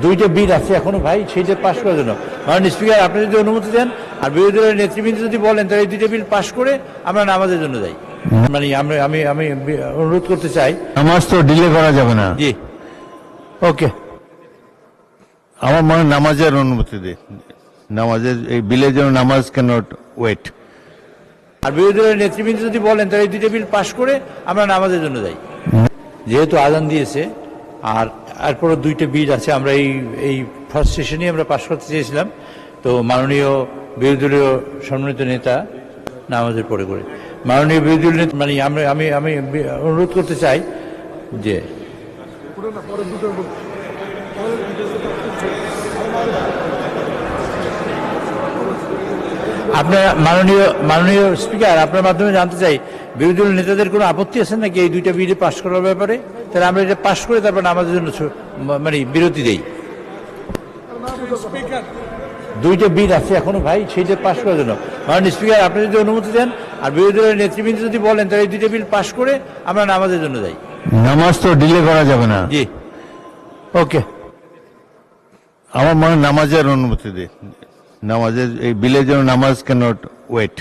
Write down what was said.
দুইটা বিল আছে এখনো ভাই, সেইটা পাশ করার জন্য। মাননীয় স্পিকার, আপনি যদি অনুমতি দেন আর বিরোধী দলের নেতৃবৃন্দ যদি বলেন, তাহলে এই দুইটা বিল পাশ করে আমরা নামাজের জন্য যাই। মানে আমি আমি আমি অনুরোধ করতে চাই। নামাজ তো ডিলে করা যাবে না। জি, ওকে। আমার মনে হয় নামাজের অনুমতি দে, নামাজের এই বিলের জন্য নামাজ ক্যানট ওয়েট। আর বিরোধী দলের নেতৃবৃন্দ যদি বলেন, তাহলে এই দুইটা বিল পাশ করে আমরা নামাজের জন্য যাই। যেহেতু আজান দিয়েছে আর এরপরও দুইটা বিল আছে, আমরা এই ফার্স্ট সেশনই আমরা পাশ করতে চেয়েছিলাম। তো মাননীয় বিরোধী দলীয় সম্মানিত নেতা নামাজের পরে করে মাননীয় বিরোধী দলীয় নেতা মানে আমি অনুরোধ করতে চাই যে আপনার মাননীয় স্পিকার, আপনার মাধ্যমে জানতে চাই, বিরোধী দলের নেতাদের কোনো আপত্তি আছে নাকি এই দুইটা বিল পাশ করার ব্যাপারে? তাহলে আমরা এটা পাশ করে তারপর আমাদের জন্য মানে বিরতি দেই। দুইটা বিল আছে এখনো ভাই, সেইটা পাশ করার জন্য। মাননীয় স্পিকার, আপনি যদি অনুমতি দেন আর বিরোধী দলের নেতৃবৃন্দ যদি বলেন, তাহলে এই দুইটা বিল পাশ করে আমরা নামাজের জন্য যাই। নামাজ তো ডিলে করা যাবে না। জি, ওকে। আমার মনে হয় নামাজের অনুমতি দে, নামাজের এই বিলের জন্য নামাজ ক্যানট ওয়েট।